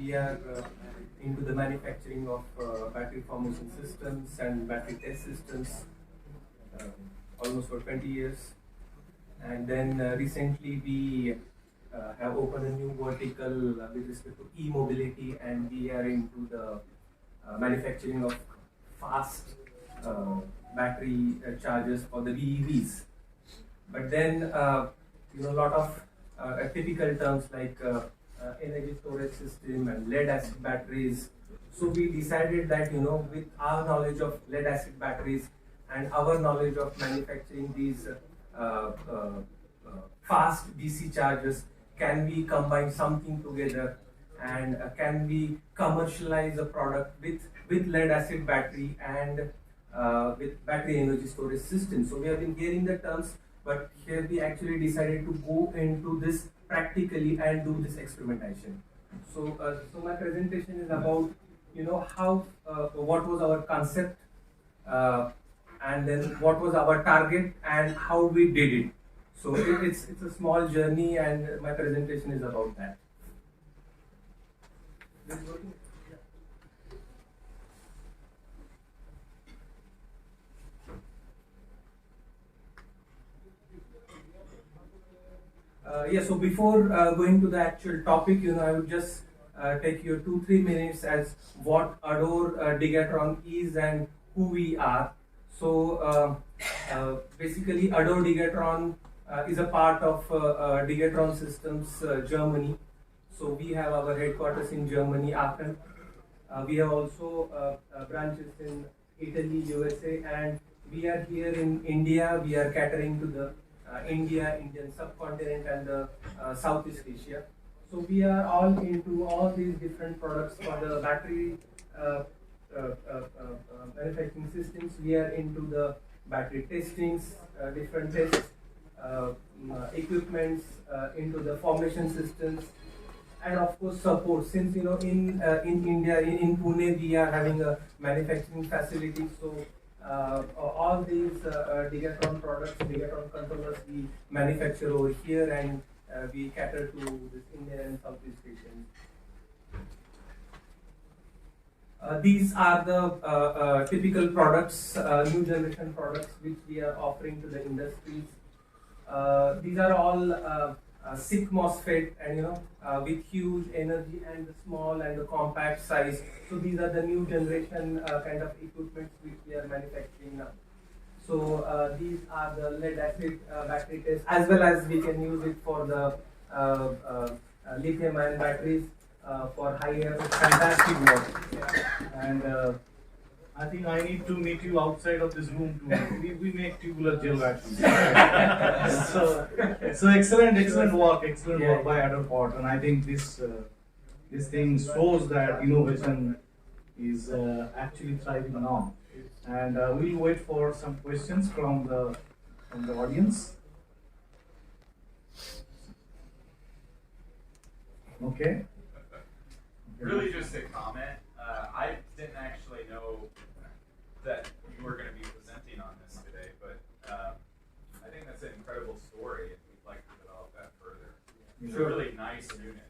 we are into the manufacturing of battery formation systems and battery test systems uh, almost for 20 years. And then recently we have opened a new vertical with respect to e-mobility, and we are into the manufacturing of fast battery chargers for the BEVs. But then, a lot of typical terms like energy storage system and lead acid batteries. So we decided that, with our knowledge of lead acid batteries and our knowledge of manufacturing these fast DC chargers, can we combine something together and can we commercialize a product with lead acid battery and with battery energy storage system. So we have been hearing the terms, but here we actually decided to go into this practically and do this experimentation. So my presentation is about, how what was our concept, and then what was our target and how we did it. So it's a small journey, and my presentation is about that. So before going to the actual topic, I would just take you 2-3 minutes as what Adore Digatron is and who we are. So basically, Adore Digatron is a part of Digatron Systems Germany. So we have our headquarters in Germany, Aachen. We have also branches in Italy, USA, and we are here in India. We are catering to the Indian subcontinent and the Southeast Asia. So we are all into all these different products for the battery manufacturing systems. We are into the battery testings, different tests, equipments, into the formation systems, and of course support. Since in India, in Pune, we are having a manufacturing facility. So all these Digatron products, Digatron controllers, we manufacture over here, and we cater to this Indian and Southeast Asian. These are the typical products, new generation products, which we are offering to the industries. These are all SiC MOSFET, and with huge energy and the small and the compact size. So these are the new generation kind of equipment which we are manufacturing now. So these are the lead acid battery tests, as well as we can use it for the lithium ion batteries for higher. Fantastic work. And I think I need to meet you outside of this room too. We make tubular gel batteries. so excellent work by Adderport, and I think this thing shows that innovation is actually thriving now. And we'll wait for some questions from the audience. Okay. Really, just a comment. I didn't actually know that you were going to be presenting on this today, but I think that's an incredible story, and we'd like to develop that further. It's a really nice unit.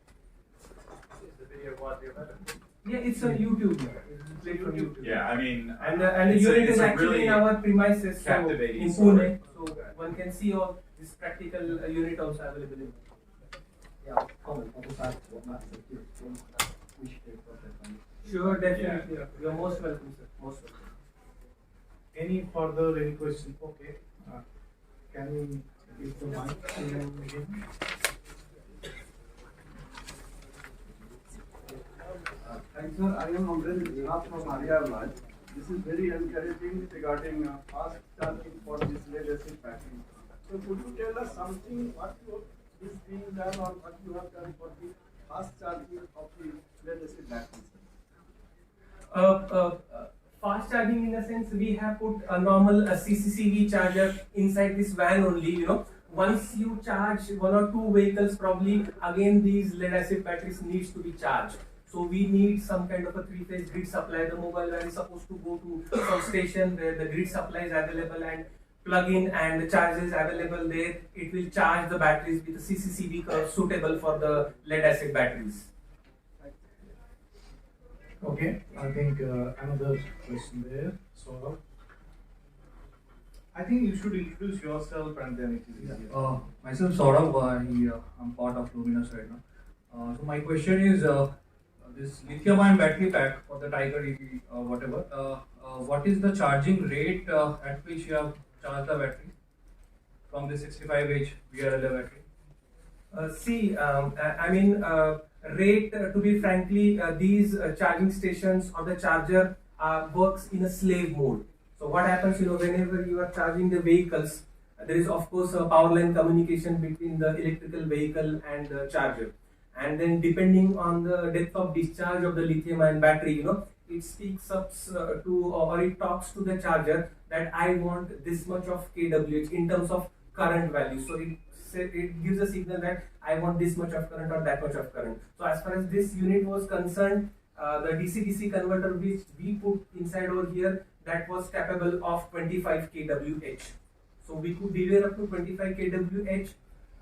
Is the video what you're Yeah, it's on YouTube. It's played from YouTube. Yeah, I mean, and the unit is actually really in our premises, so in Pune. So one can see all this practical unit also available. Yeah, sure, definitely. Yeah. You're most welcome, sir. Most welcome. Any questions? Okay. Can we give the mic to them again? Thanks, sir. I am Amren from Haryana. This is very encouraging regarding fast charging for this lead acid battery. So could you tell us something what is being done or what you have done for the fast charging of the lead acid batteries? Fast charging, in the sense, we have put a normal CCCV charger inside this van only. Once you charge 1 or 2 vehicles, probably again these lead acid batteries needs to be charged. So we need some kind of a 3-phase grid supply. The mobile van is supposed to go to some station where the grid supply is available and plug in, and the charge is available there. It will charge the batteries with a CCCV curve suitable for the lead acid batteries. Okay, I think another question there. So, I think you should introduce yourself and then it is easier. Myself Saurav, I'm part of Luminous right now. So my question is, this lithium-ion battery pack for the Tiger EV, whatever. What is the charging rate at which you have charged the battery from the 65H VRLA battery? Rate, to be frankly, these charging stations or the charger works in a slave mode. So what happens, whenever you are charging the vehicles, there is of course a power line communication between the electrical vehicle and the charger. And then depending on the depth of discharge of the lithium ion battery, it speaks up or it talks to the charger that I want this much of kWh in terms of current value. So it gives a signal that I want this much of current or that much of current. So as far as this unit was concerned, the DC-DC converter which we put inside over here, that was capable of 25 kWh. So we could deliver up to 25 kWh.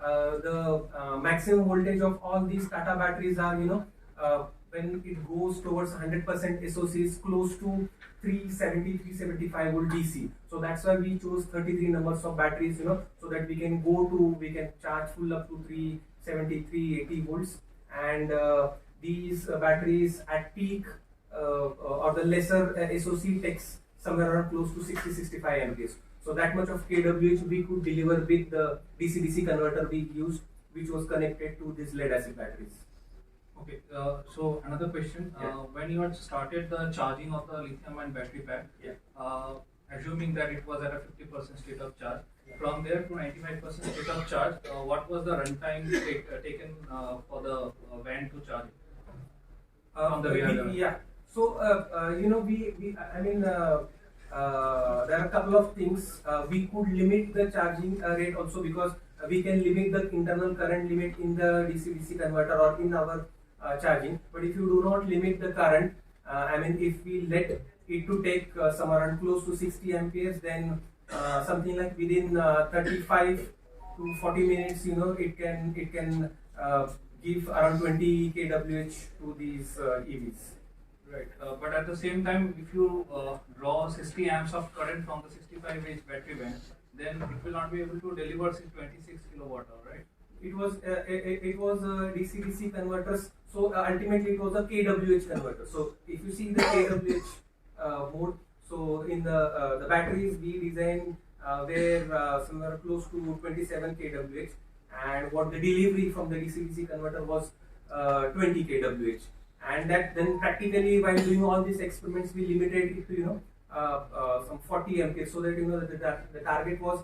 The maximum voltage of all these Tata batteries are, when it goes towards 100% SOC is close to 370, 375 volt DC. So that's why we chose 33 numbers of batteries, so that we can charge full up to 370, 380 volts. And these batteries at peak or the lesser SOC takes somewhere around close to 60, 65 amperes. So that much of kWh we could deliver with the DC-DC converter we used, which was connected to these lead acid batteries. Okay, so another question. Yeah. When you had started the charging of the lithium-ion battery pack, assuming that it was at a 50% state of charge, from there to 95% state of charge, what was the runtime taken for the van to charge from the VRLA? Yeah. So there are a couple of things. We could limit the charging rate also, because we can limit the internal current limit in the DC-DC converter or in our charging. But if you do not limit the current, if we let it to take somewhere around close to 60 amperes, then something like within 35 to 40 minutes, it can give around 20 kWh to these EVs. Right, but at the same time, if you draw 60 amps of current from the 65H battery van, then it will not be able to deliver 26 kilowatt hour, right? It was DC-DC converters. So ultimately, it was a kWh converter. So if you see the kWh mode, so in the batteries we designed were somewhere close to 27 kWh, and what the delivery from the DC-DC converter was 20 kWh. And that then practically, while doing all these experiments, we limited it to some 40 amperes, so that the target was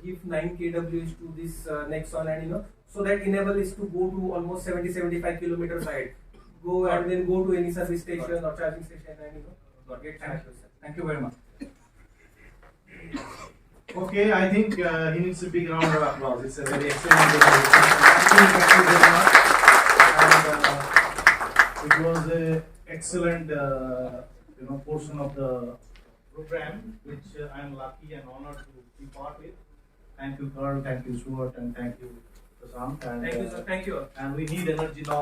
give 9 kWh to this Nexon, and so that enable is to go to almost 70-75 kilometers ahead, and then go to any service station or charging station and get charged. Thank you very much. Okay, I think he needs a big round of applause. It's a very excellent presentation. Thank you very much. And, it was an excellent portion of the program, which I am lucky and honored to be part with. Thank you, Carl. Thank you, Stuart, and thank you, Prashant. And, Thank you, sir. Thank you. And we need energy now.